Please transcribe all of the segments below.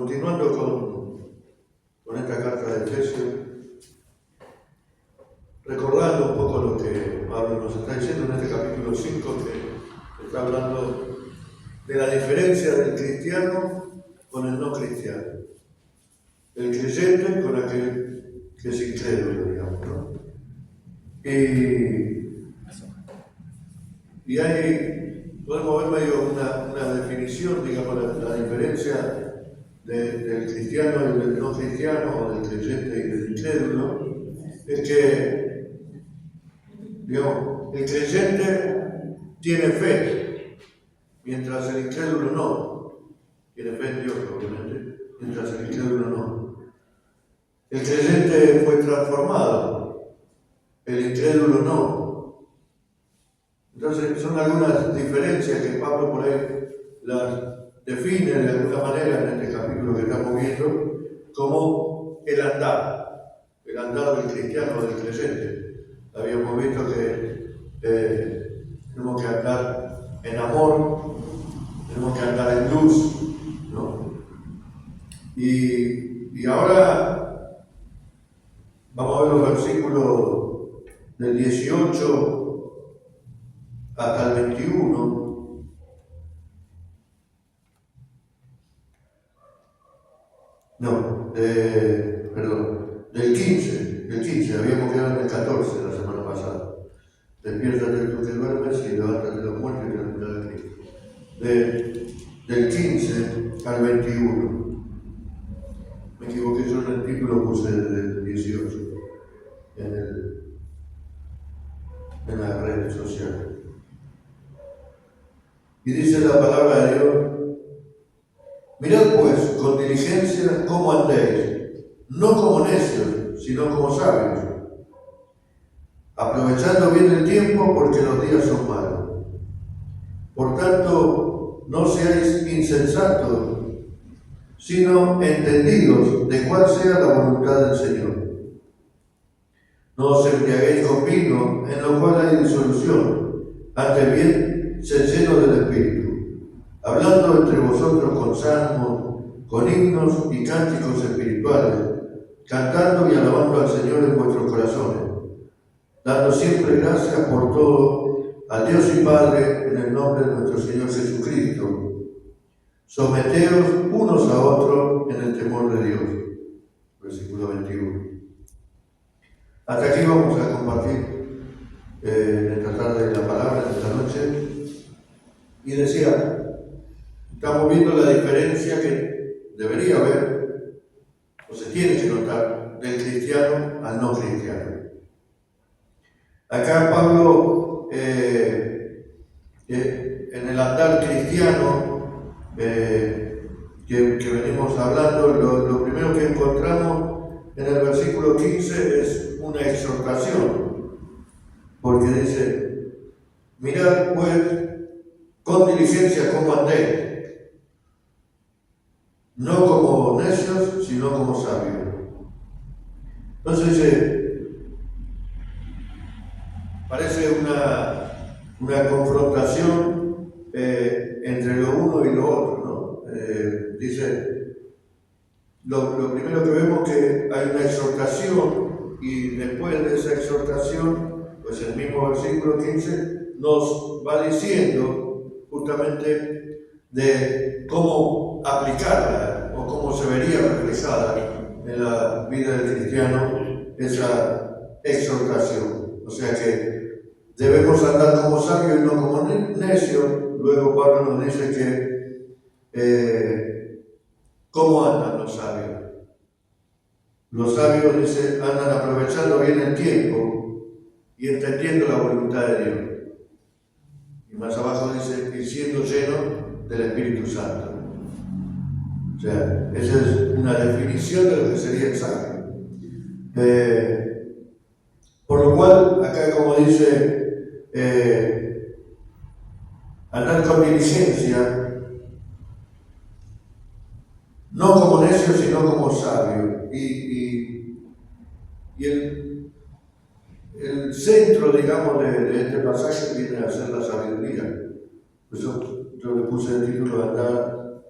continuando con esta carta de Efesios, recordando un poco lo que Pablo nos está diciendo en este capítulo 5, que está hablando de la diferencia del cristiano con el no cristiano, el creyente con aquel que es incrédulo, digamos, ¿no? Y ahí podemos ver medio una definición, digamos, la diferencia del cristiano y del no cristiano, o del creyente y del incrédulo, es que, digamos, el creyente tiene fe, mientras el incrédulo no. Tiene fe en Dios, obviamente, mientras el incrédulo no. El creyente fue transformado, el incrédulo no. Entonces son algunas diferencias que Pablo por ahí las define de alguna manera en este capítulo que estamos viendo como el andar del cristiano o del creyente. Habíamos visto que tenemos que andar en amor, tenemos que andar en luz, ¿no? Y ahora vamos a ver los versículos del 18 hasta el 21. Del 15, habíamos quedado en el 14 la semana pasada. Despiértate tú que duermes y levántate de los muertos y tranquila de Cristo. Del 15 al 21. Me equivoqué, yo en el título puse del 18 en las redes sociales. Y dice la palabra de Dios: mirad pues con diligencia cómo andéis, no como necios, sino como sabios, aprovechando bien el tiempo, porque los días son malos. Por tanto, no seáis insensatos, sino entendidos de cuál sea la voluntad del Señor. No os embriaguéis con vino, en lo cual hay disolución, antes bien, sed llenos del Espíritu, hablando entre vosotros con salmos, con himnos y cánticos espirituales, cantando y alabando al Señor en vuestros corazones, dando siempre gracias por todo al Dios y Padre en el nombre de nuestro Señor Jesucristo. Someteos unos a otros en el temor de Dios. Versículo 21. Hasta aquí vamos a compartir en esta tarde la palabra, en esta noche. Y decía, estamos viendo la diferencia que debería haber, o se tiene que notar, del cristiano al no cristiano. Acá Pablo, en el andar cristiano que venimos hablando, lo primero que encontramos en el versículo 15 es una exhortación, porque dice: mirad pues con diligencia cómo andéis, no como necios, sino como sabios. Entonces dice, parece una confrontación entre lo uno y lo otro, ¿no? Dice, lo primero que vemos que hay una exhortación, y después de esa exhortación, pues el mismo versículo 15 nos va diciendo justamente de cómo aplicarla o cómo se vería reflejada en la vida del cristiano esa exhortación. O sea que debemos andar como sabios y no como necios. Luego Pablo nos dice que ¿cómo andan los sabios? Los sabios, dice, andan aprovechando bien el tiempo y entendiendo la voluntad de Dios. Y más abajo dice, y siendo lleno del Espíritu Santo. O sea, esa es una definición de lo que sería el sabio. Por lo cual, acá como dice, andar con diligencia, no como necio, sino como sabio. Y el centro, digamos, de este pasaje viene a ser la sabiduría. Por eso yo le puse el título de andar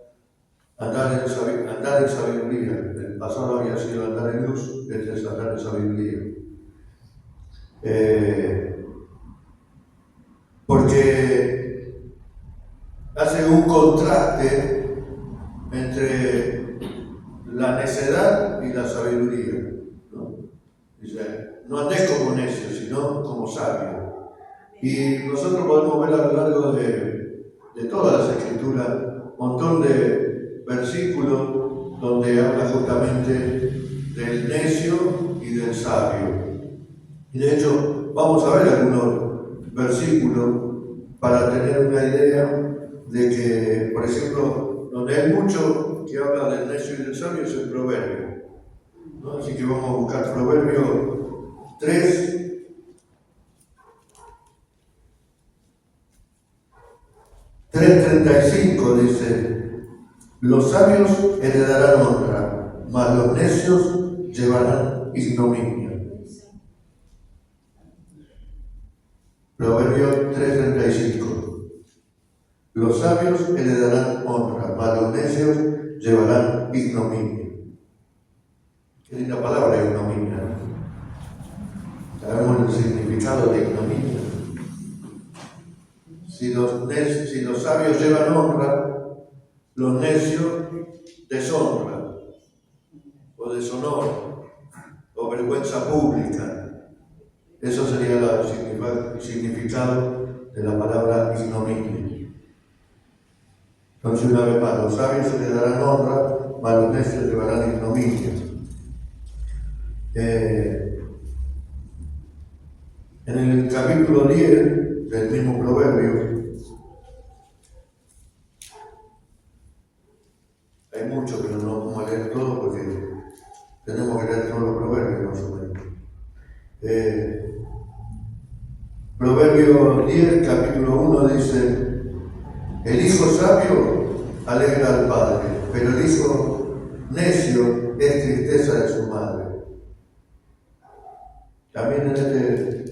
andar en sabiduría. El pasado había sido andar en luz, este es andar en sabiduría. Porque hace un contraste entre la necedad y la sabiduría, ¿no? Dice, no andes como necio, sino como sabio. Y nosotros podemos ver a lo largo de todas las escrituras un montón de versículos donde habla justamente del necio y del sabio. Y de hecho, vamos a ver algunos versículos para tener una idea de que, por ejemplo, donde hay mucho que habla del necio y del sabio es el proverbio, ¿no? Así que vamos a buscar Proverbio 3:35 dice: los sabios heredarán honra, mas los necios llevarán ignominia. Proverbio 3:35. Los sabios heredarán honra, mas los necios llevarán ignominia. Qué linda palabra, ignominia, ¿no? Sabemos el significado de ignominia. Si los sabios llevan honra, los necios deshonra, o deshonor, o vergüenza pública. Eso sería el significado de la palabra ignominia. Entonces, una vez más, los sabios se le darán honra, mas los necios llevarán ignominia. En el capítulo 10 del mismo proverbio, hay mucho, pero no vamos a leer todo porque tenemos que leer todos los proverbios más o menos. Proverbio 10, capítulo 1 dice: el hijo sabio alegra al padre, pero el hijo necio es tristeza de su madre. También en este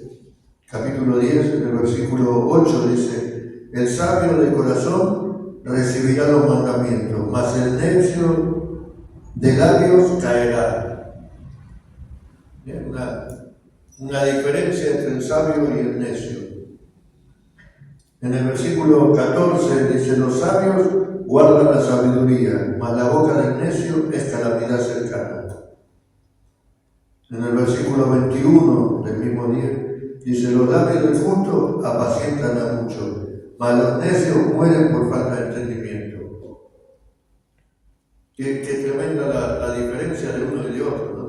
capítulo 10, en el versículo 8 dice: el sabio de corazón recibirá los mandamientos, mas el necio de labios caerá. Bien, una diferencia entre el sabio y el necio. En el versículo 14 dice: los sabios guardan la sabiduría, mas la boca del necio es calamidad cercana. En el versículo 21 del mismo día dice: los labios del justo apacientan a muchos, mas los necios mueren por falta de entendimiento. Qué tremenda la diferencia de uno y de otro, ¿no?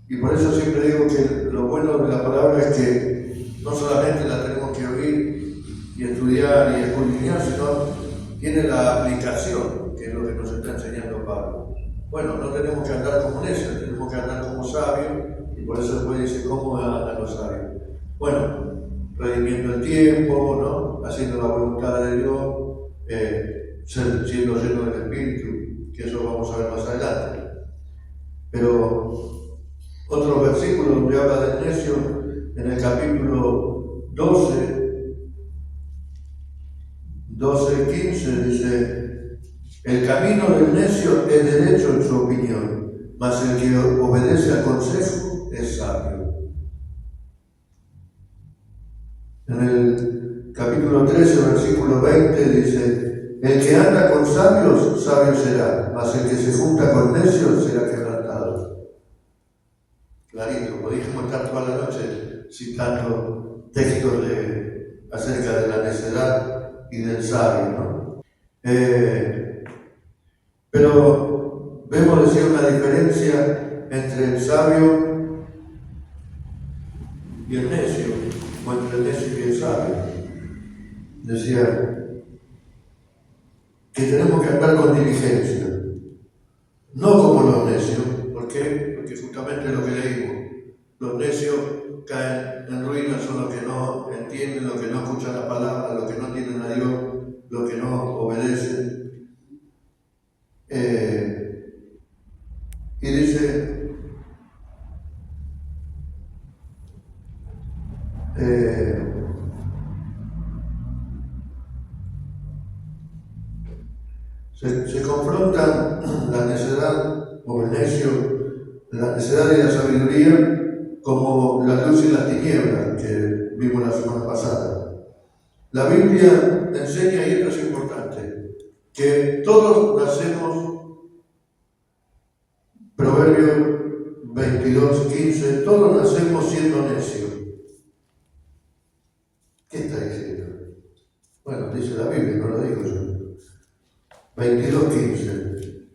Y por eso siempre digo que lo bueno de la palabra es que no solamente la tenemos que oír y estudiar y escudriñar, sino tiene la aplicación, que es lo que nos está enseñando Pablo. Bueno, no tenemos que andar como necios, tenemos que andar como sabios, y por eso después dice: ¿cómo andan los sabios? Bueno, redimiendo el tiempo, ¿no? Haciendo la voluntad de Dios, siendo lleno del Espíritu, que eso vamos a ver más adelante. Pero otro versículo donde habla del necio, en el capítulo 12:15 dice: el camino del necio es derecho en su opinión, mas el que obedece al consejo es sabio. En el capítulo 13, versículo 20 dice: el que anda con sabios, sabio será, mas el que se junta con necios será quebrantado. Clarito, podríamos estar toda la noche citando textos acerca de la necedad y del sabio, ¿no? Pero vemos decir una diferencia entre el sabio y el necio, o entre el necio y el sabio. Decía que tenemos que andar con diligencia, no como los necios. ¿Por qué? Porque justamente lo que leímos, los necios caen en ruinas, son los que no entienden, los que no escuchan la palabra, los que no tienen a Dios, los que no obedecen. Y dice, Se confrontan la necedad o el necio, la necedad y la sabiduría, como la luz y las tinieblas que vimos la semana pasada. La Biblia enseña, y esto es importante, que todos nacemos, Proverbios 22:15, todos nacemos siendo necios. ¿Qué está diciendo? Bueno, dice la Biblia, no lo digo yo. 22:15.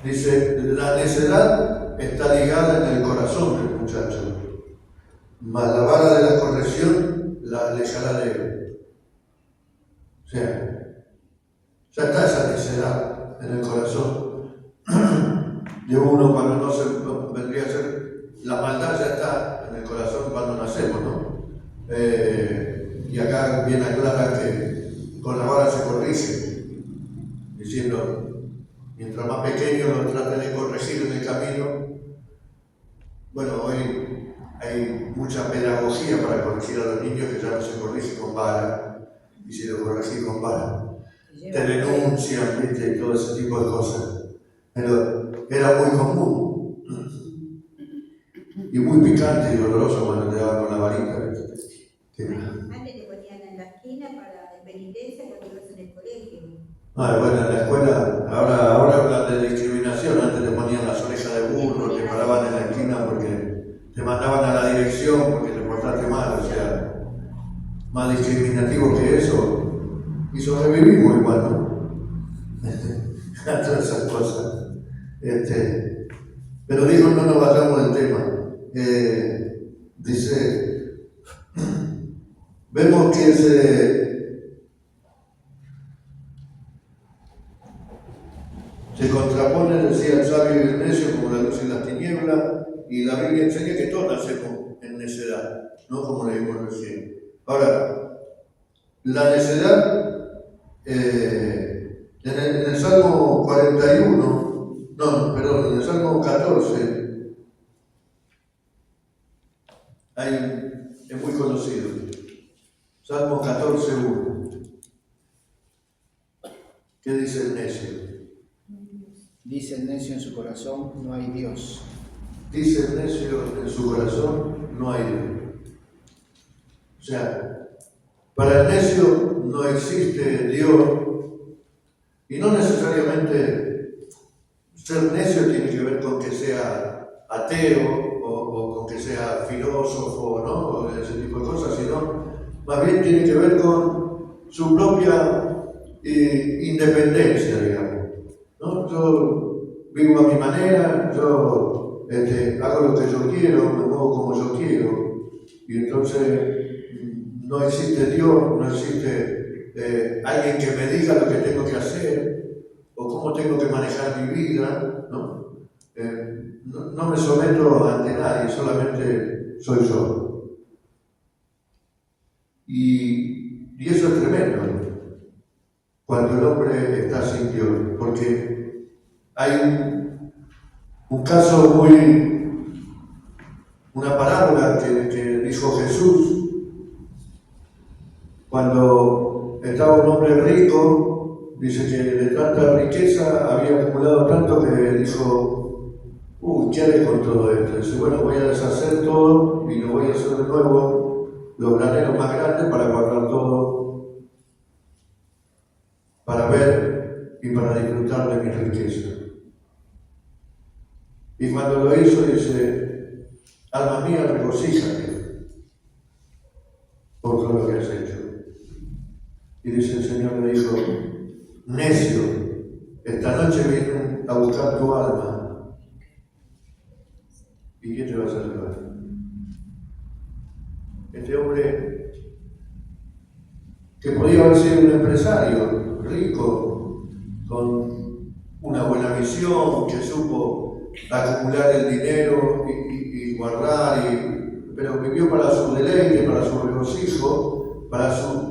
Dice, la necedad está ligada en el corazón del muchacho, mas la vara de la corrección la alejará de él. O sea, ya está esa necedad en el corazón de uno cuando no vendría a ser, la maldad ya está en el corazón cuando nacemos, ¿no? Y acá viene aclara que con la vara se corrige, diciendo, mientras más pequeño lo trate de corregir en el camino. Bueno, hoy hay mucha pedagogía para corregir a los niños, que ya no se corrige con vara, y si lo corregís con vara, te denuncian, ¿viste? Y todo ese tipo de cosas. Pero era muy común y muy picante y doloroso cuando te daban con la varita. Antes te ponían en la esquina para penitencia cuando ibas en el colegio. Bueno, en la escuela, ahora hablan de discriminación. Antes te ponían las orejas de burro, te paraban en la esquina porque te mandaban a la dirección porque te portaste mal, o sea, más discriminativo que eso. Y sobrevivimos igual, ¿no? A todas esas cosas. Pero dijo, no nos vayamos del tema. Dice, vemos que se contrapone, decía el sabio y el necio, como la luz y las tinieblas, y la Biblia enseña que todos nacemos en necedad, no como leímos recién. Ahora, la necedad, en el Salmo 41, en el Salmo 14, es muy conocido. Salmo 14:1. ¿Qué dice el necio? Dice el necio en su corazón, no hay Dios. Dice el necio en su corazón, no hay Dios. O sea, para el necio no existe Dios, y no necesariamente ser necio tiene que ver con que sea ateo o con que sea filósofo, ¿no? O ese tipo de cosas, sino más bien tiene que ver con su propia independencia, digamos, ¿no? Yo vivo a mi manera, yo hago lo que yo quiero, me muevo como yo quiero, y entonces no existe Dios, no existe alguien que me diga lo que tengo que hacer o cómo tengo que manejar mi vida, ¿no? No me someto ante nadie, solamente soy yo. Y eso es tremendo cuando el hombre está sin Dios, porque hay un caso una parábola que dijo Jesús cuando estaba un hombre rico. Dice que de tanta riqueza había acumulado tanto que dijo, ¿qué haré con todo esto? Dice, bueno, voy a deshacer todo y lo voy a hacer de nuevo, los graneros más grandes para guardar todo, para ver y para disfrutar de mi riqueza. Y cuando lo hizo, dice, alma mía, regocíjate por todo lo que has hecho. Y dice el Señor, le dijo, necio, esta noche vine a buscar tu alma. ¿Y quién te va a salvar? Este hombre, que podía haber sido un empresario rico, con una buena visión, que supo acumular el dinero y guardar, pero vivió para su deleite, para su regocijo,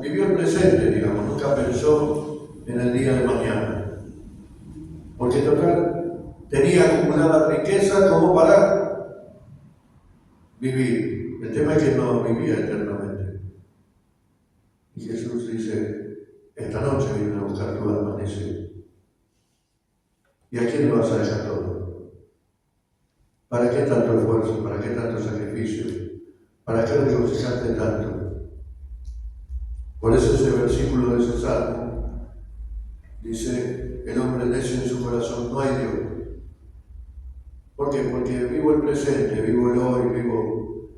vivió el presente, digamos, nunca pensó en el día de mañana. Porque total, tenía acumulada riqueza como para vivir. El tema es que no vivía eternamente. Y Jesús dice, esta noche vienen a buscar tu alma, necio. ¿Y a quién le vas a dejar todo? ¿Para qué tanto esfuerzo? ¿Para qué tanto sacrificio? ¿Para qué regocijaste tanto? Por eso ese versículo de ese salmo dice, el hombre necio en su corazón, no hay Dios. ¿Por qué? Porque vivo el presente, vivo el hoy, vivo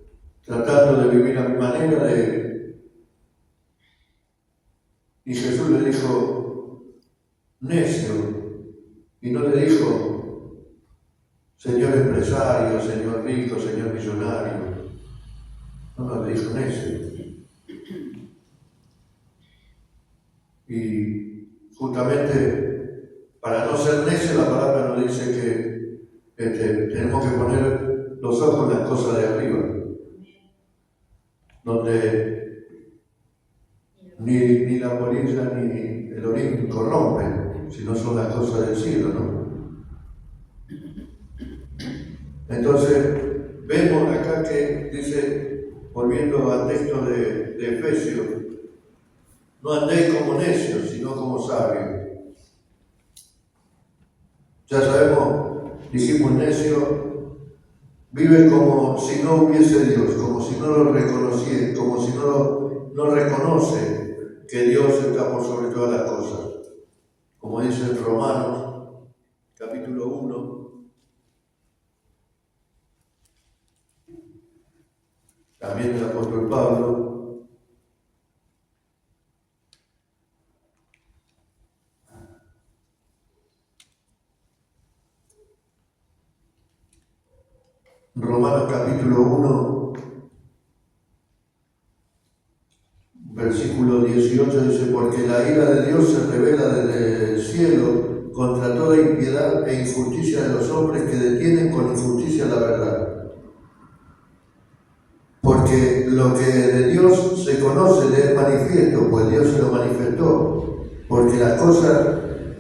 tratando de vivir a mi manera de... Y Jesús le dijo, necio, y no le dijo, señor empresario, señor rico, señor millonario. No, le dijo necio. Y justamente para no ser necio, la palabra nos dice que tenemos que poner los ojos en las cosas de arriba, donde ni la polilla ni el orín corrompen, sino son las cosas del cielo, ¿no? Entonces, vemos acá que dice, volviendo al texto de Efesios, no andéis como necios, sino como sabios. Ya sabemos, dijimos necio, vive como si no hubiese Dios, como si no lo reconociera, como si no reconoce que Dios está por sobre todas las cosas. Como dice en Romanos, capítulo 1, también el apóstol Pablo, Romanos capítulo 1, versículo 18 dice, porque la ira de Dios se revela desde el cielo contra toda impiedad e injusticia de los hombres que detienen con injusticia la verdad. Porque lo que de Dios se conoce le es manifiesto, pues Dios se lo manifestó, porque las cosas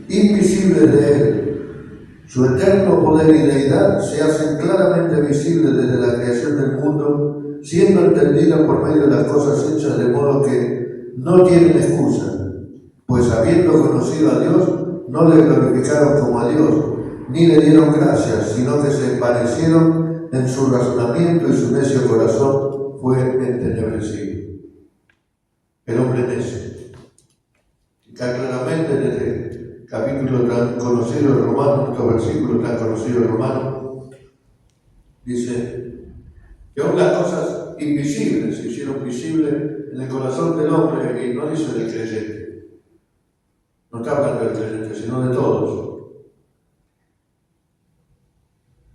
invisibles de Él, su eterno poder y deidad, se hacen claramente visibles desde la creación del mundo, siendo entendidas por medio de las cosas hechas, de modo que no tienen excusa, pues habiendo conocido a Dios, no le glorificaron como a Dios, ni le dieron gracias, sino que se envanecieron en su razonamiento y su necio corazón fue entenebrecido. El hombre necio. Está claramente en este capítulo tan conocido de Romanos, estos versículos tan conocidos de Romanos, dice que aún las cosas invisibles se hicieron visibles en el corazón del hombre, y no dice del creyente. No está hablando del creyente, sino de todos.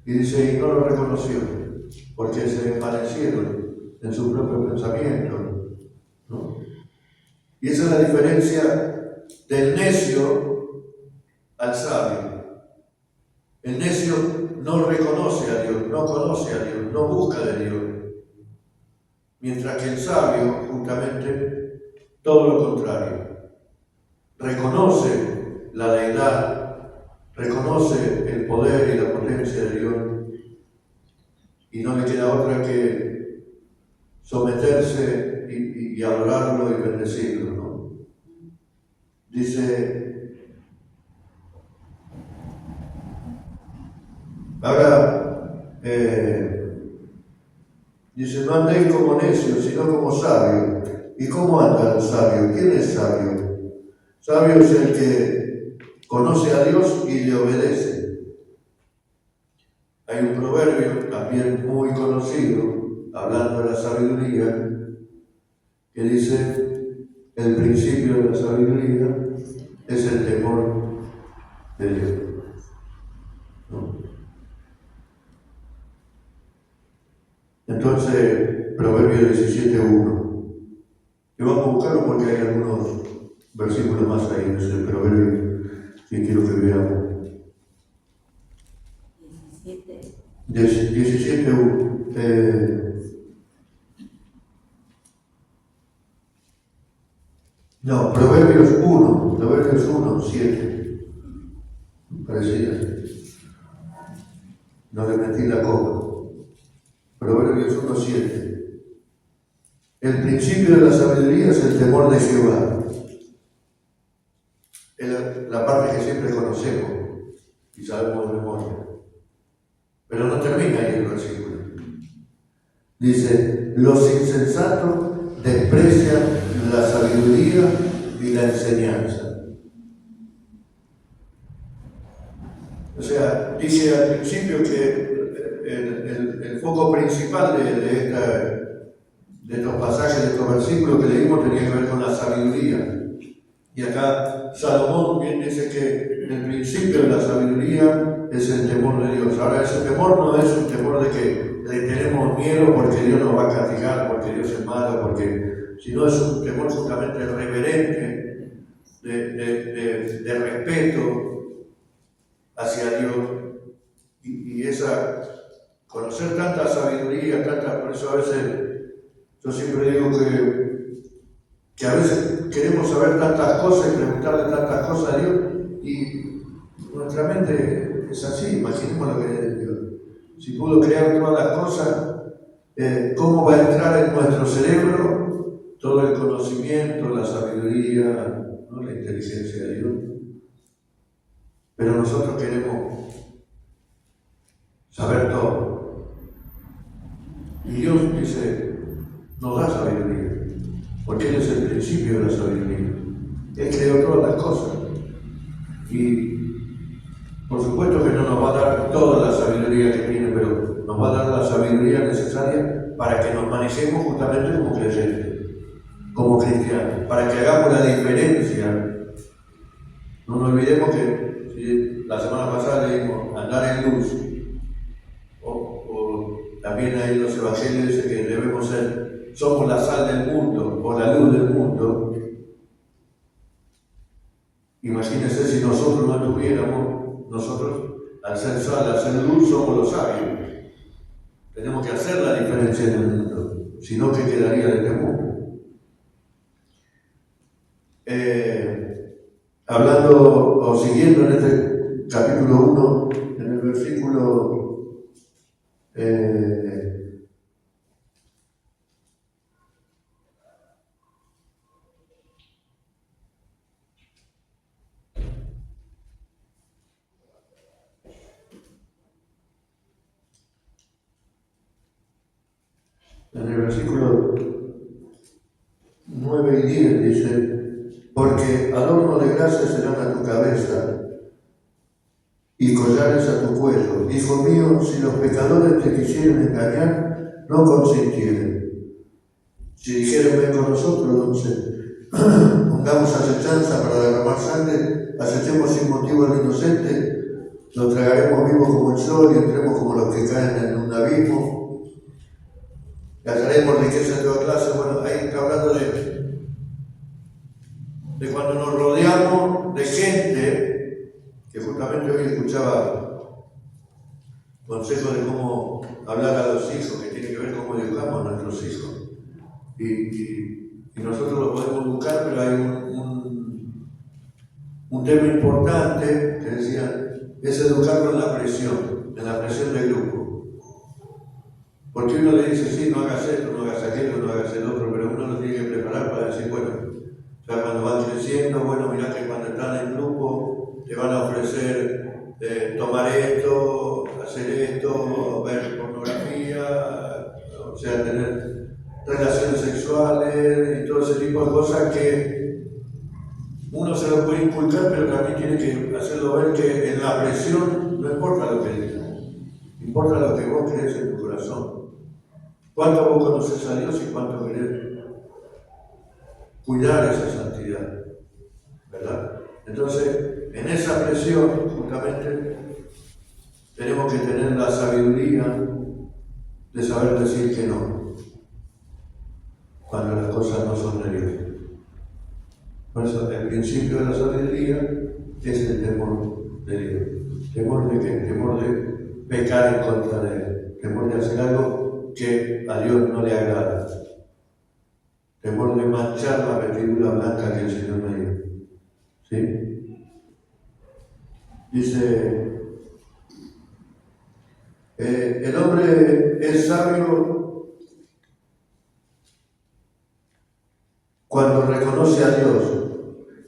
Y dice, y no lo reconoció, porque se envanecieron en su propio pensamiento, ¿no? Y esa es la diferencia del necio al sabio. El necio no reconoce a Dios, no conoce a Dios, no busca de Dios. Mientras que el sabio, justamente, todo lo contrario. Reconoce la deidad, reconoce el poder y la potencia de Dios, y no le queda otra que someterse y adorarlo y bendecirlo, ¿no? Dice, ahora, dice, no andéis como necios, sino como sabios. ¿Y cómo anda el sabio? ¿Quién es sabio? Sabio es el que conoce a Dios y le obedece. Hay un proverbio también muy conocido, hablando de la sabiduría, que dice, el principio de la sabiduría es el temor de Dios, ¿no? Entonces, Proverbio 17:1, y vamos a buscarlo porque hay algunos versículos más ahí en ese proverbio que quiero que veamos. 17:1. No, Proverbios 1, 7. Parecía. No le metí la copa. Proverbios 1, 7. El principio de la sabiduría es el temor de Jehová, es la parte que siempre conocemos y sabemos de memoria. Pero no termina ahí el versículo. Dice, los insensatos desprecian la sabiduría y la enseñanza. O sea, dice al principio que el foco principal de estos pasajes, de estos versículos que leímos, tenía que ver con la sabiduría. Y acá Salomón bien dice que el principio de la sabiduría es el temor de Dios. Ahora, ese temor no es un temor de que le tenemos miedo porque Dios nos va a castigar, porque Dios es malo, sino es un temor justamente reverente, de respeto hacia Dios. Y conocer tanta sabiduría, por eso a veces yo siempre digo que a veces queremos saber tantas cosas y preguntarle tantas cosas a Dios, y nuestra mente es así. Imaginemos lo que es Dios. Si pudo crear todas las cosas, ¿cómo va a entrar en nuestro cerebro todo el conocimiento, la sabiduría, ¿no? La inteligencia de Dios? Pero nosotros queremos saber todo. Y Dios dice, nos da sabiduría, porque Él es el principio de la sabiduría. Él creó todas las cosas. Y por supuesto que no nos va a dar toda la sabiduría que tiene, pero nos va a dar la sabiduría necesaria para que nos manejemos justamente como creyentes, como cristianos, para que hagamos la diferencia. No nos olvidemos que la semana pasada leímos andar en luz, o también ahí los evangelios dicen que debemos somos la sal del mundo o la luz del mundo. Imagínense si nosotros no tuviéramos, nosotros al ser sal, al ser luz, somos los sabios. Tenemos que hacer la diferencia en el mundo, si no, ¿qué quedaría de este mundo? Hablando o siguiendo en este capítulo 1, en el versículo en el versículo 9 y 10 dice, porque adorno de gracia serán a tu cabeza y collares a tu cuello. Hijo mío, si los pecadores te quisieren engañar, no consintieren. Si dijeren ven con nosotros, entonces pongamos acechanza para derramar sangre, acechemos sin motivo al inocente, lo tragaremos vivo como el sol y entremos como los que caen en un abismo. Gastaremos riqueza de toda clase. Bueno, ahí está hablando de cuando nos rodeamos de gente, que justamente hoy escuchaba consejos de cómo hablar a los hijos, que tiene que ver cómo educamos a nuestros hijos. Y nosotros lo podemos buscar, pero hay un tema importante que decían, es educarlo en la presión de grupo. Porque uno le dice, sí, no hagas esto, no hagas aquello, no hagas el otro, pero uno lo tiene que preparar para decir, bueno, ya cuando van creciendo, bueno, mirá que cuando están en grupo te van a ofrecer tomar esto, hacer esto, ver pornografía, o sea, tener relaciones sexuales y todo ese tipo de cosas que uno se lo puede inculcar, pero también tiene que hacerlo ver que en la presión no importa lo que digan, importa lo que vos crees en tu corazón. ¿Cuánto vos conoces a Dios y cuánto querés cuidar esa santidad? ¿Verdad? Entonces, en esa presión, justamente, tenemos que tener la sabiduría de saber decir que no, cuando las cosas no son de Dios. Por eso, el principio de la sabiduría es el temor de Dios. ¿Temor de qué? Temor de pecar en contra de Él. Temor de hacer algo que a Dios no le agrada. Temor de manchar la vestidura blanca que el Señor me dio. ¿Sí? Dice, el hombre es sabio cuando reconoce a Dios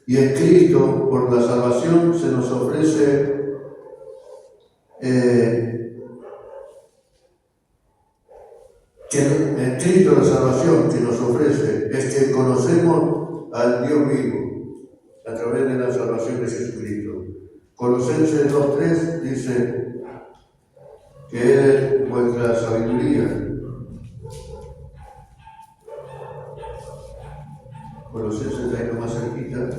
Y en Cristo, por la salvación, se nos ofrece en Cristo la salvación que nos ofrece es que conocemos al Dios vivo a través de la salvación de Jesucristo. Colosenses 2:3 dice que Él es vuestra sabiduría. Colosenses ahí más cerquita,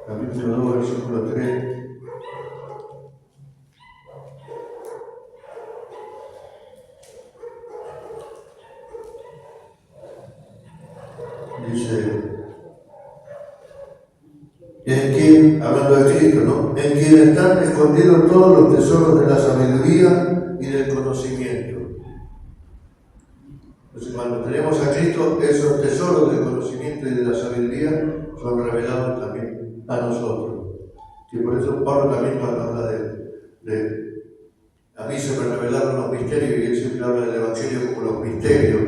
capítulo 2, versículo 3. Dice, en quien, hablando de Cristo, ¿no? En quien están escondidos todos los tesoros de la sabiduría y del conocimiento. Entonces, cuando tenemos a Cristo, esos tesoros del conocimiento y de la sabiduría son revelados también a nosotros. Y por eso Pablo también cuando habla de a mí se me revelaron los misterios, y él siempre habla del Evangelio como los misterios.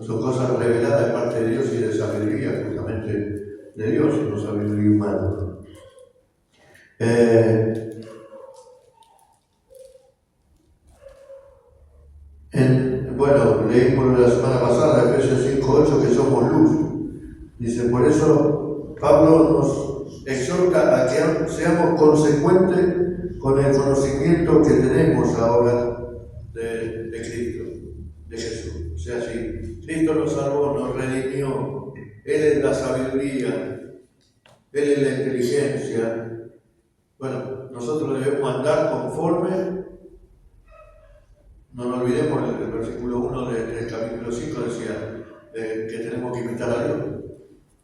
Son cosas reveladas de parte de Dios y de sabiduría, justamente de Dios, no sabiduría humana. Bueno, leímos la semana pasada, Efesios 5:8, que somos luz. Dice, por eso Pablo nos exhorta a que seamos consecuentes con el conocimiento que tenemos ahora de Cristo, de Jesús. O sea, si Cristo nos salvó, nos redimió, Él es la sabiduría, Él es la inteligencia. Bueno, nosotros debemos andar conforme. No nos olvidemos, el versículo 1 del capítulo 5 decía que tenemos que imitar a Dios,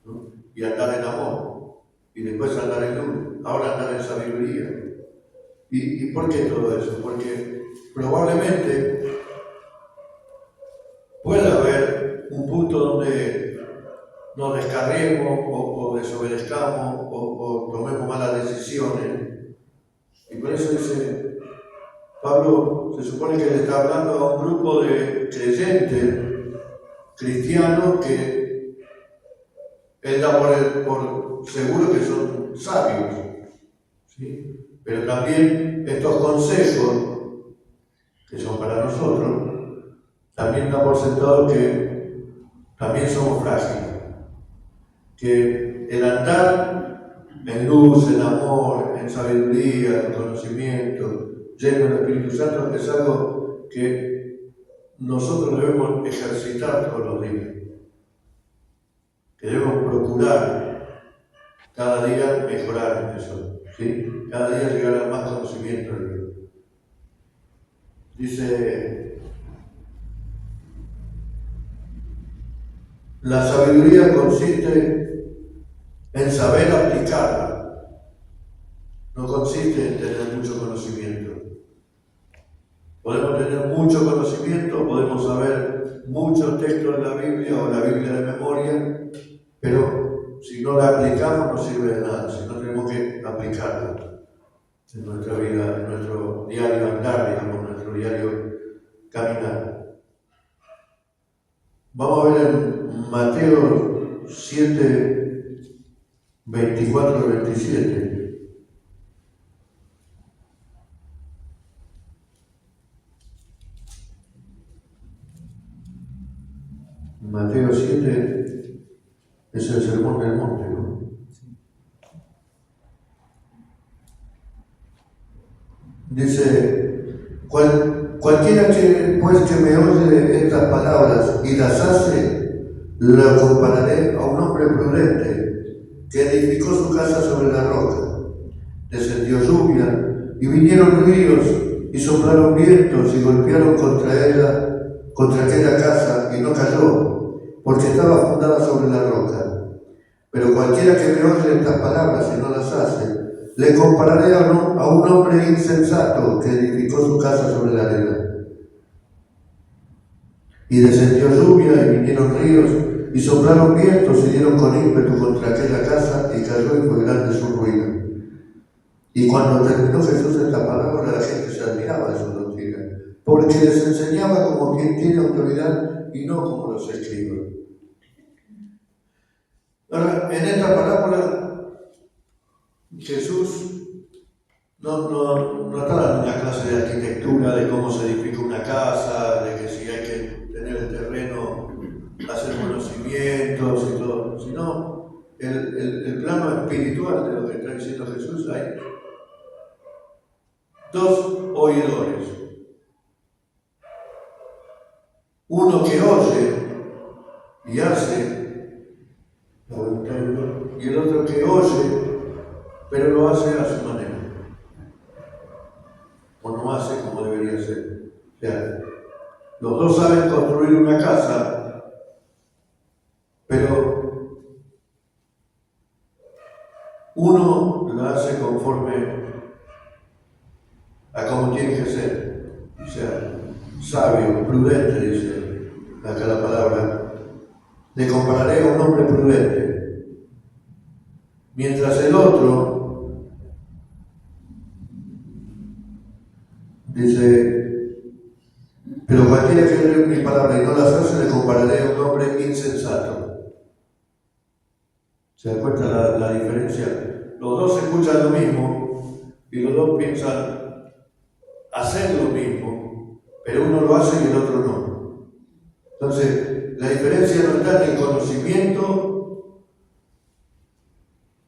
¿no? Y andar en amor, y después andar en luz, ahora andar en sabiduría. ¿Y por qué todo eso? Porque probablemente pueda haber un punto donde nos descarriemos o desobedezcamos o tomemos malas decisiones. Y por eso dice Pablo, se supone que le está hablando a un grupo de creyentes cristianos que él da por seguro que son sabios, ¿sí? Pero también estos consejos que son para nosotros, también da por sentado que también somos frágiles, que el andar en luz, en amor, en sabiduría, en conocimiento, lleno del Espíritu Santo, es algo que nosotros debemos ejercitar todos los días, que debemos procurar cada día mejorar en eso, ¿sí? Cada día llegar a más conocimiento de Dios. Dice, la sabiduría consiste en saber aplicarla, no consiste en tener mucho conocimiento. Podemos tener mucho conocimiento, podemos saber muchos textos de la Biblia o la Biblia de memoria, pero si no la aplicamos no sirve de nada, si no tenemos que aplicarla en nuestra vida, en nuestro diario andar, digamos, nuestro diario caminar. Vamos a ver en Mateo 7, 24 al 27. Mateo 7 es el sermón del monte, ¿no? Dice, cualquiera que me oye estas palabras y las hace, lo compararé a un hombre prudente que edificó su casa sobre la roca. Descendió lluvia y vinieron ríos y soplaron vientos y golpearon contra aquella casa y no cayó, porque estaba fundada sobre la roca. Pero cualquiera que me oye estas palabras y no las hace, le compararé a un hombre insensato que edificó su casa sobre la arena. Y descendió lluvia y vinieron ríos y soplaron vientos y dieron con ímpetu contra aquella casa y cayó y fue grande su ruina. Y cuando terminó Jesús esta palabra, la gente se admiraba de su doctrina, porque les enseñaba como quien tiene autoridad y no como los escribas. Ahora, en esta parábola, Jesús no está dando una clase de arquitectura, de cómo se edifica una casa, de que si hay que tener el terreno, hacer conocimientos y todo, sino el plano espiritual de lo que está diciendo Jesús. Hay dos oidores. Uno que oye y hace la voluntad de Dios, y el otro que oye, pero lo hace a su manera. O no hace como debería ser. O sea, los dos saben construir una casa, pero uno la hace conforme a como tiene que ser. O sea, sabio, prudente, dice acá la palabra. Le compararé a un hombre prudente. Mientras el otro dice, pero cualquiera que lee mi palabra y no las hace, le compararé a un hombre insensato. ¿Se da cuenta la diferencia? Los dos escuchan lo mismo y los dos piensan hacer lo mismo, pero uno lo hace y el otro no. Entonces, la diferencia no está en el conocimiento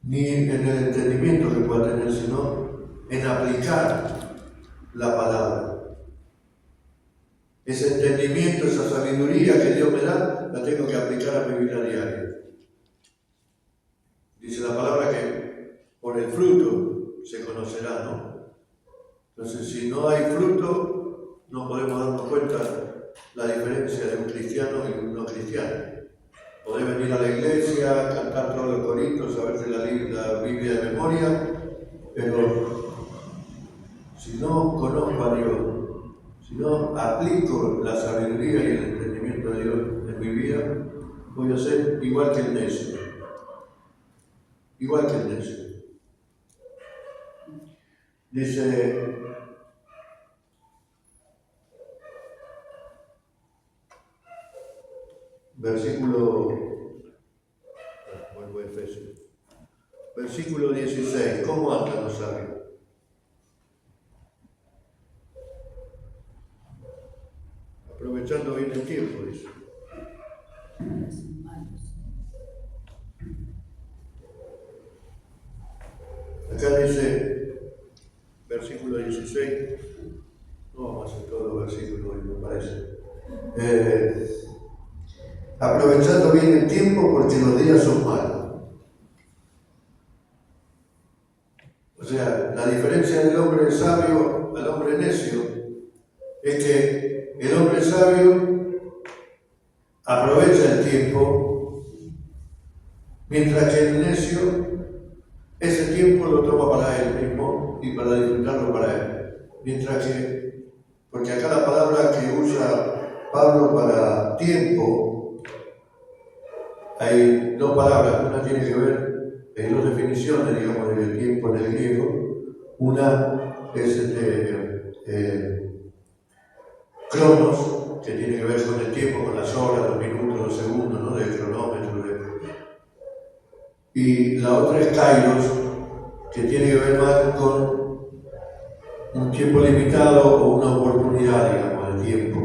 ni en el entendimiento que pueda tener, sino en aplicar la palabra. Ese entendimiento, esa sabiduría que Dios me da, la tengo que aplicar a mi vida diaria. Dice la palabra que por el fruto se conocerá, ¿no? Entonces, si no hay fruto, no podemos darnos cuenta la diferencia de un cristiano y un no cristiano. Podés venir a la iglesia, cantar todos los coritos, saberse la Biblia de memoria, pero si no conozco a Dios, si no aplico la sabiduría y el entendimiento de Dios en mi vida, voy a ser igual que el necio. Igual que el necio. Dice, vuelvo a Efesios, versículo 16, ¿cómo andan los sabios? Aprovechando bien el tiempo, dice. Acá dice, versículo 16, no vamos a hacer todos los versículos, me parece. Aprovechando bien el tiempo porque los días son malos. O sea, la diferencia del hombre sabio al hombre necio es que el hombre sabio aprovecha el tiempo, mientras que el necio ese tiempo lo toma para él mismo y para disfrutarlo para él. Mientras que, porque acá la palabra que usa Pablo para tiempo, hay dos palabras, una tiene que ver, hay dos definiciones, digamos, del tiempo en el griego. Una es cronos, que tiene que ver con el tiempo, con las horas, los minutos, los segundos, ¿no? Del cronómetro. Y la otra es kairos, que tiene que ver más con un tiempo limitado o una oportunidad, digamos, de tiempo,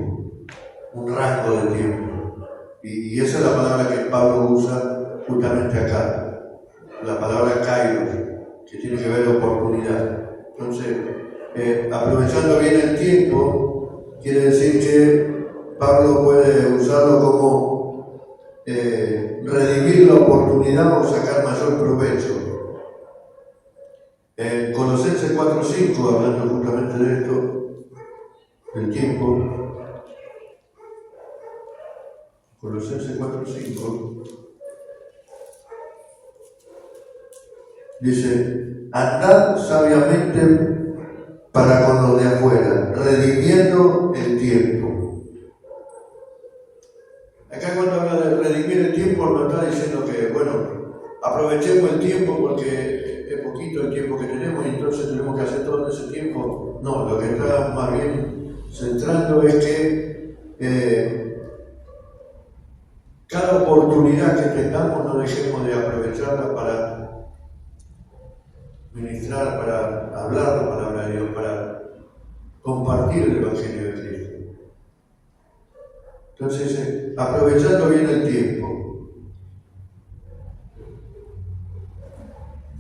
un rango de tiempo. Y esa es la palabra que Pablo usa justamente acá, la palabra kairos, que tiene que ver con oportunidad. Entonces, aprovechando bien el tiempo, quiere decir que Pablo puede usarlo como redimir la oportunidad o sacar mayor provecho. En Colosenses 4:5, hablando justamente de esto, del tiempo, Colosenses 4:5, dice, andad sabiamente para con los de afuera, redimiendo el tiempo. Acá cuando habla de redimir el tiempo, nos está diciendo que, bueno, aprovechemos el tiempo porque es poquito el tiempo que tenemos y entonces tenemos que hacer todo en ese tiempo. No, lo que está más bien centrando es que cada oportunidad que tengamos no dejemos de aprovecharla para ministrar, para hablar la palabra de Dios, para compartir el Evangelio de Cristo. Entonces, aprovechando bien el tiempo.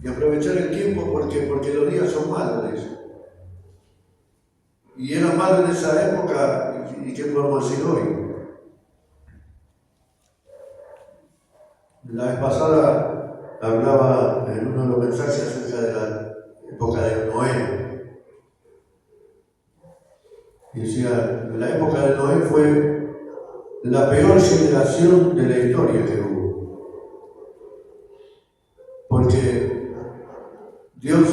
Y aprovechar el tiempo porque los días son malos, dice. Y era malo en esa época, ¿y qué podemos decir hoy? La vez pasada hablaba en uno de los mensajes acerca de la época de Noé. Y decía, la época de Noé fue la peor generación de la historia que hubo. Porque Dios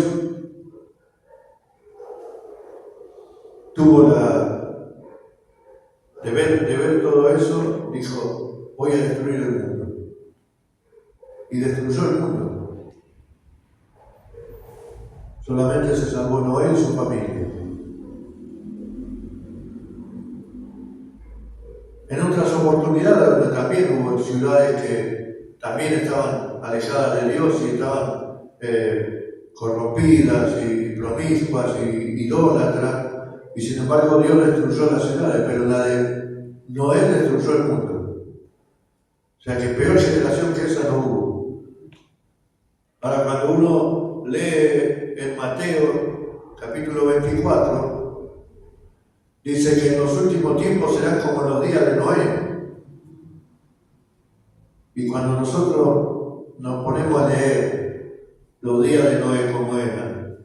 tuvo de ver todo eso, dijo, voy a destruir el mundo. Y destruyó el mundo. Solamente se salvó Noé y su familia. En otras oportunidades, donde también hubo ciudades que también estaban alejadas de Dios y estaban corrompidas y promiscuas y idólatras, y sin embargo Dios destruyó las ciudades, pero la de Noé destruyó el mundo. O sea que peor generación que esa no hubo. Ahora, cuando uno lee en Mateo, capítulo 24, dice que en los últimos tiempos serán como los días de Noé. Y cuando nosotros nos ponemos a leer los días de Noé como eran,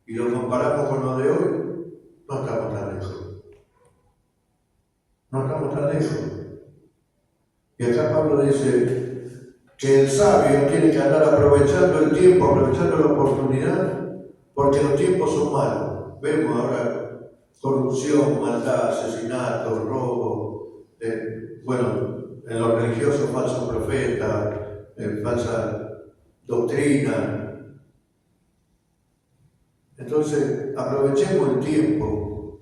y los comparamos con los de hoy, no estamos tan lejos. No estamos tan lejos. Y acá Pablo dice que el sabio tiene que andar aprovechando el tiempo, aprovechando la oportunidad, porque los tiempos son malos. Vemos ahora corrupción, maldad, asesinato, robo, en los religiosos falsos profetas, falsa doctrina. Entonces, aprovechemos el tiempo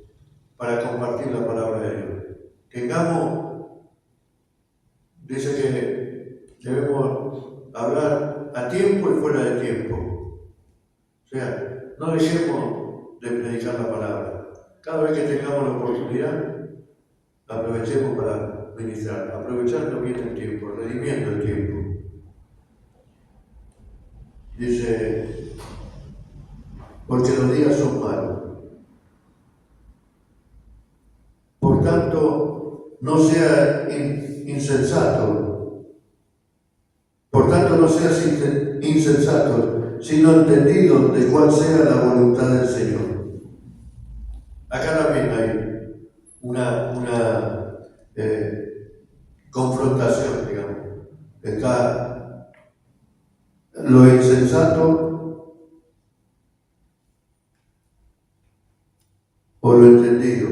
para compartir la palabra de Dios. Dice que debemos hablar a tiempo y fuera de tiempo. O sea, no dejemos de predicar la palabra. Cada vez que tengamos la oportunidad, aprovechemos para ministrar, aprovechando bien el tiempo, redimiendo el tiempo. Dice, porque los días son malos. Por tanto, no sea insensato. Por tanto, no seas insensato, sino entendido de cuál sea la voluntad del Señor. Acá también hay una confrontación, digamos. Está lo insensato o lo entendido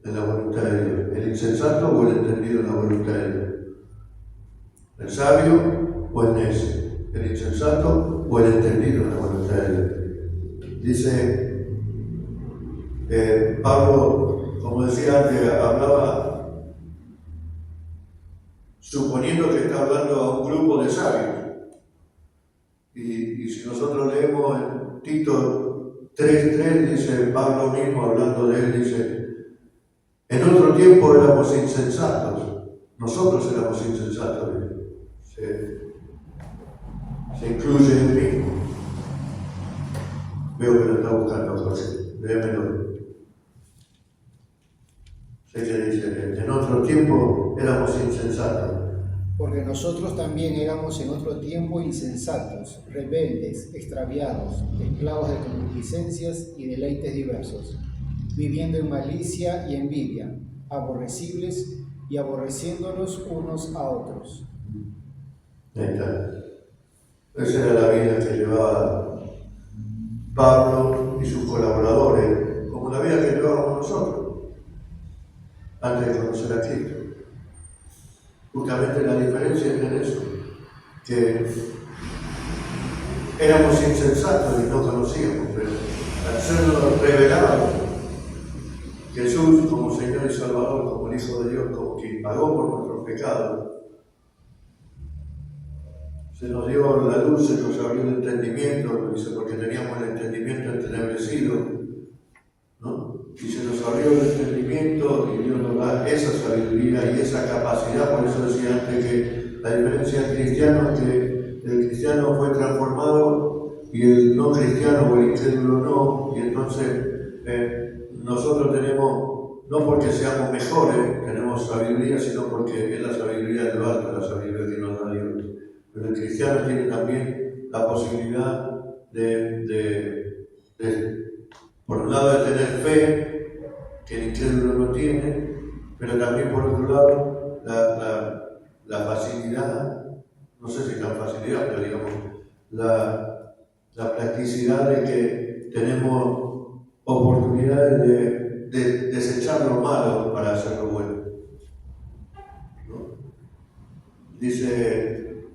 en la voluntad de Dios. El insensato o el entendido en la voluntad de Dios. El sabio o el necio, el insensato o el entendido en la voluntad de Dios. Dice Pablo, como decía antes, hablaba suponiendo que está hablando a un grupo de sabios. Y si nosotros leemos en Tito 3:3, dice Pablo mismo, hablando de él, dice, en otro tiempo éramos insensatos, nosotros éramos insensatos. Se incluye en mí. Veo que lo está buscando José, léemelo. Sé que dice, en otro tiempo éramos insensatos. Porque nosotros también éramos en otro tiempo insensatos, rebeldes, extraviados, esclavos de concupiscencias y deleites diversos, viviendo en malicia y envidia, aborrecibles y aborreciéndonos unos a otros. Ahí está. Esa era la vida que llevaba Pablo y sus colaboradores, como la vida que llevábamos nosotros, antes de conocer a Cristo. Justamente la diferencia es en eso, que éramos insensatos y no conocíamos, pero al ser revelados, Jesús como Señor y Salvador, como el Hijo de Dios, como quien pagó por nuestros pecados, se nos dio la luz, se nos abrió el entendimiento, dice, porque teníamos el entendimiento entenebrecido, ¿no? Y se nos abrió el entendimiento y Dios nos da esa sabiduría y esa capacidad. Por eso decía antes que la diferencia del cristiano es que el cristiano fue transformado y el no cristiano o el incrédulo no, y entonces nosotros tenemos, no porque seamos mejores, tenemos sabiduría, sino porque es la sabiduría de lo alto, la sabiduría que nos da Dios. Pero el cristiano tiene también la posibilidad por un lado, de tener fe, que el incrédulo no tiene, pero también por otro lado, la facilidad, no sé si la facilidad, pero digamos, la practicidad de que tenemos oportunidades de desechar lo malo para hacer lo bueno, ¿no? Dice,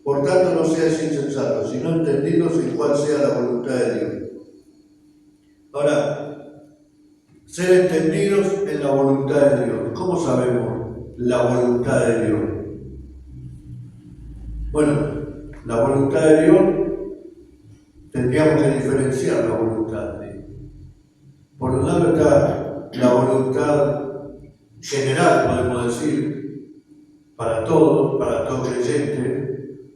por tanto no seáis insensatos, sino entendidos en cuál sea la voluntad de Dios. Ahora, ser entendidos en la voluntad de Dios. ¿Cómo sabemos la voluntad de Dios? Bueno, la voluntad de Dios tendríamos que diferenciar la voluntad de Dios. Por un lado está la voluntad general, podemos decir, para todo creyente,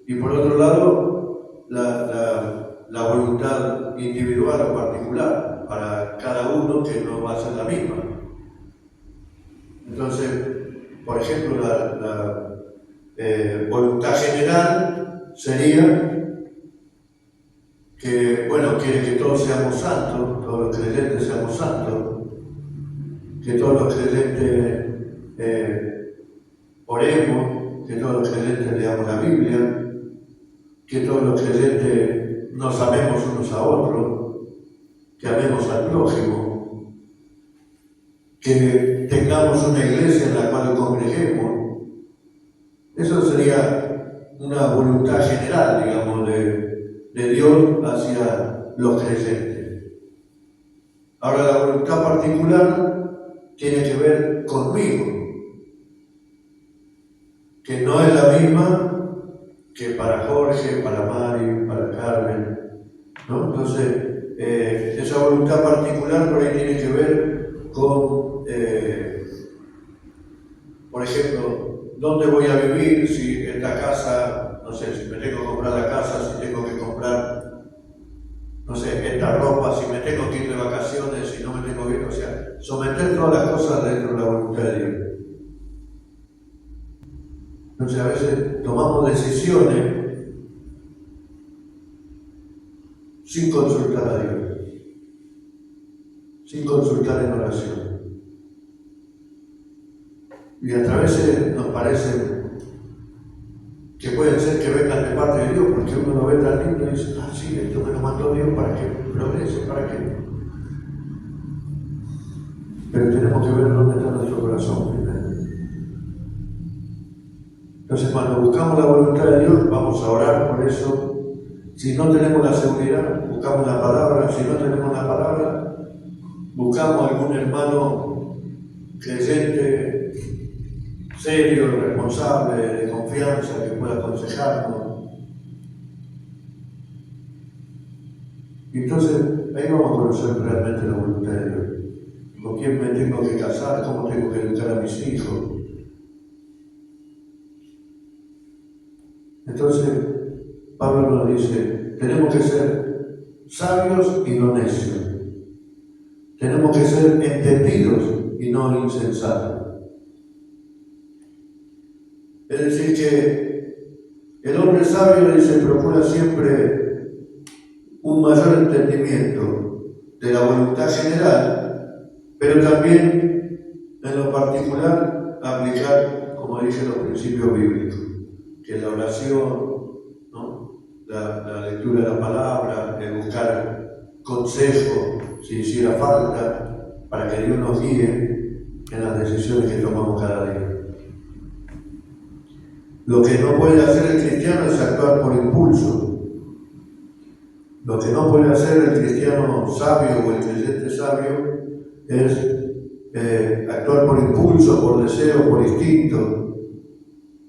y por otro lado la voluntad individual o particular para cada uno, que no va a ser la misma. Entonces, por ejemplo, la voluntad general sería que, bueno, quiere que todos seamos santos, todos los creyentes seamos santos, que todos los creyentes oremos, que todos los creyentes leamos la Biblia, que todos los creyentes nos amemos unos a otros, que amemos al prójimo, que tengamos una iglesia en la cual congreguemos. Eso sería una voluntad general, digamos, de Dios hacia los creyentes. Ahora, la voluntad particular tiene que ver conmigo, que no es la misma que para Jorge, para Mari, para Carmen, ¿no? Entonces, esa voluntad particular por ahí tiene que ver con, por ejemplo, dónde voy a vivir, si esta casa, no sé, si me tengo que comprar la casa, si tengo que comprar, no sé, esta ropa, si me tengo que ir de vacaciones, si no me tengo que ir, o sea, someter todas las cosas dentro de la voluntad de Dios. Entonces a veces tomamos decisiones sin consultar a Dios, sin consultar en oración. Y a veces nos parece que pueden ser que vengan de parte de Dios, porque uno lo ve tan lindo y dice, ah, sí, esto me lo mandó Dios para que progrese, para que... Pero tenemos que ver dónde está nuestro corazón primero. Entonces, cuando buscamos la voluntad de Dios, vamos a orar por eso. Si no tenemos la seguridad, buscamos la palabra. Si no tenemos la palabra, buscamos algún hermano creyente, serio, responsable, de confianza, que pueda aconsejarnos. Y entonces, ahí vamos a conocer realmente la voluntad de Dios. ¿Con quién me tengo que casar? ¿Cómo tengo que educar a mis hijos? Entonces, Pablo nos dice, tenemos que ser sabios y no necios. Tenemos que ser entendidos y no insensatos. Es decir, que el hombre sabio, dice, procura siempre un mayor entendimiento de la voluntad general, pero también en lo particular aplicar, como dicen los principios bíblicos, que es la oración, ¿no? la lectura de la palabra, el buscar consejo si hiciera falta, para que Dios nos guíe en las decisiones que tomamos cada día. Lo que no puede hacer el cristiano es actuar por impulso. Lo que no puede hacer el cristiano sabio o el creyente sabio es actuar por impulso, por deseo, por instinto.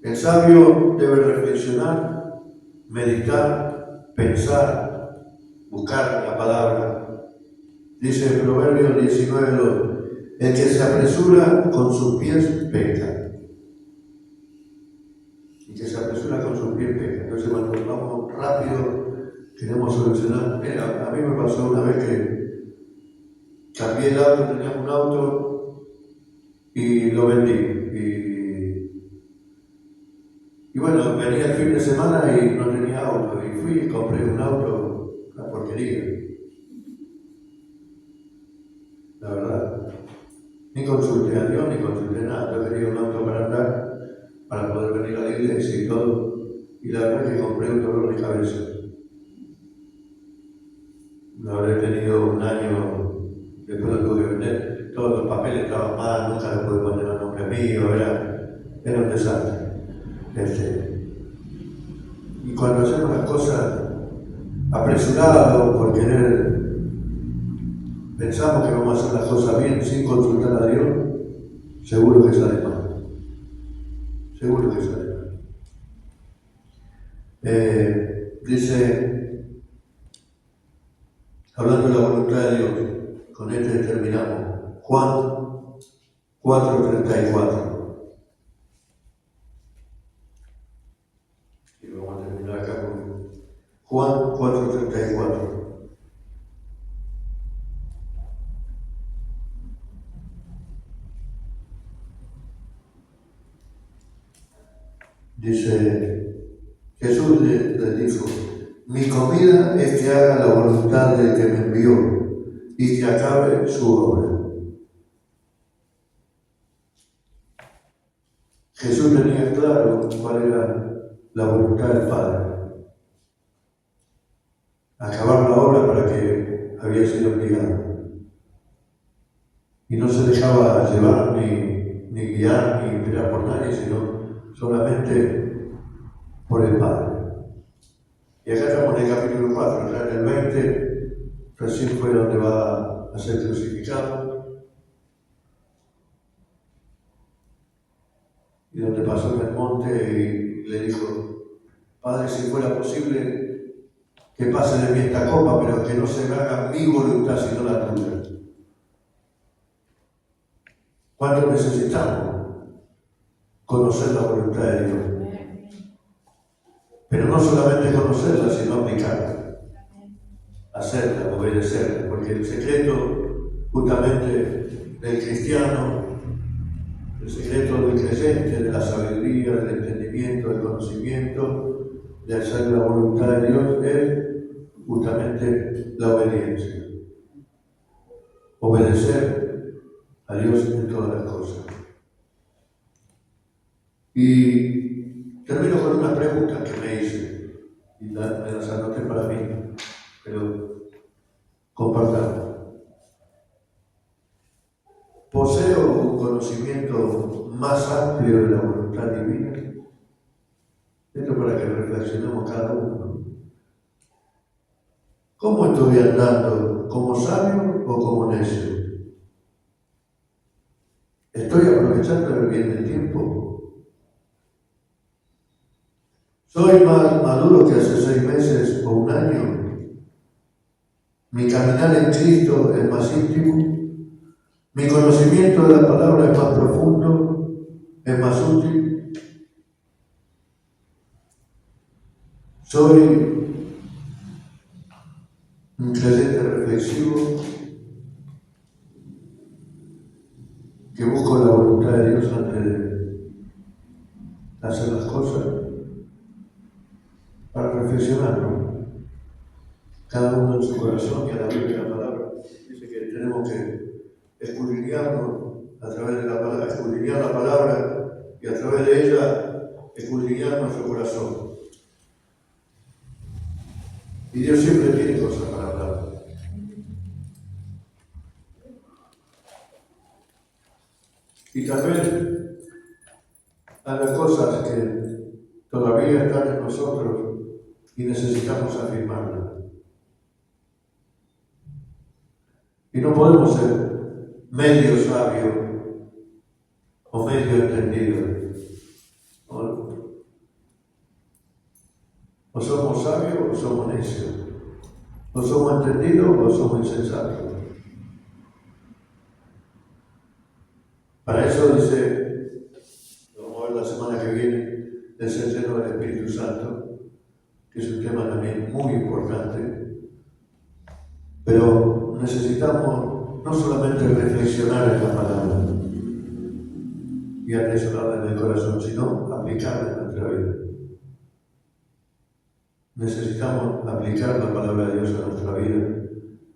El sabio debe reflexionar, meditar, pensar, buscar la palabra. Dice el Proverbio 19:2, el que se apresura con sus pies peca. Y que se apresura con sus pies peca. Entonces cuando vamos rápido, queremos solucionar. Mira, a mí me pasó una vez que cambié el auto, tenía un auto y lo vendí. Y bueno, venía el fin de semana y no tenía auto. Y fui y compré un auto, una porquería. La verdad. Ni consulté a Dios, ni consulté nada. Yo quería un auto para andar, para poder venir a la iglesia y todo. Y la verdad es que compré un dolor de cabeza. Lo habré tenido un año, después lo tuve que vender. Todos los papeles estaban mal, nunca lo pude poner a nombre mío, era un desastre. Y cuando hacemos las cosas apresurados por querer, pensamos que vamos a hacer las cosas bien sin consultar a Dios, seguro que sale mal. Seguro que sale mal. Dice, hablando de la voluntad de Dios, con este terminamos. Juan 4:34. Y vamos a terminar acá con Juan 4:34. Dice, Jesús le dijo, mi comida es que haga la voluntad del que me envió y que acabe su obra. Jesús tenía claro cuál era la voluntad del Padre. Acabar la obra para que había sido enviado. Y no se dejaba llevar ni guiar ni mirar por nadie, sino solamente por el Padre. Y acá estamos en el capítulo 4, ya en el 20, recién fue donde va a ser crucificado y donde pasó en el monte y le dijo, Padre, si fuera posible que pase de mí esta copa, pero que no se me haga mi voluntad sino la tuya. ¿Cuánto necesitamos conocer la voluntad de Dios? Pero no solamente conocerla, sino aplicarla, hacerla, obedecerla, porque el secreto justamente del cristiano, el secreto del creyente, de la sabiduría, del entendimiento, del conocimiento, de hacer la voluntad de Dios es justamente la obediencia. Obedecer a Dios en todas las cosas. Y termino con una pregunta que me hice, y me las anoté para mí, pero compartamos. ¿Poseo un conocimiento más amplio de la voluntad divina? Esto para que reflexionemos cada uno. ¿Cómo estoy andando? ¿Como sabio o como necio? ¿Estoy aprovechando el bien del tiempo? ¿Soy más maduro que hace 6 meses o un año? ¿Mi caminar en Cristo es más íntimo? ¿Mi conocimiento de la palabra es más profundo? ¿Es más útil? ¿Soy un creyente reflexivo que busco la voluntad de Dios antes de hacer las cosas? Para reflexionar, ¿no? Cada uno en su corazón y a la luz de la palabra. Dice que tenemos que escudriñarnos a través de la palabra, escudriñar la palabra y a través de ella escudriñar nuestro corazón. Y Dios siempre tiene cosas para hablar. Y también hay las cosas que todavía están en nosotros y necesitamos afirmarlas. Y no podemos ser medio sabio o medio entendido. ¿No? O somos sabios o somos necios. O somos entendidos o somos insensatos. Para eso dice, vamos a ver la semana que viene, de ser lleno del Espíritu Santo, que es un tema también muy importante. Pero necesitamos no solamente reflexionar en la palabra y atesorarla en el corazón, sino aplicarla en nuestra vida. Necesitamos aplicar la palabra de Dios a nuestra vida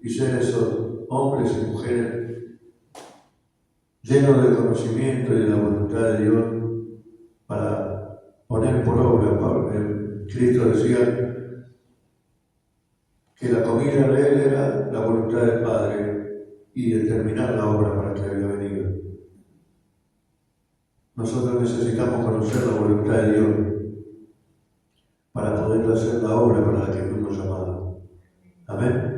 y ser esos hombres y mujeres llenos del conocimiento y de la voluntad de Dios para poner por obra. Cristo decía que la comida de Él era la voluntad del Padre y determinar la obra para que había venido. Nosotros necesitamos conocer la voluntad de Dios para poder hacer la obra para la que fuimos llamados. Amén.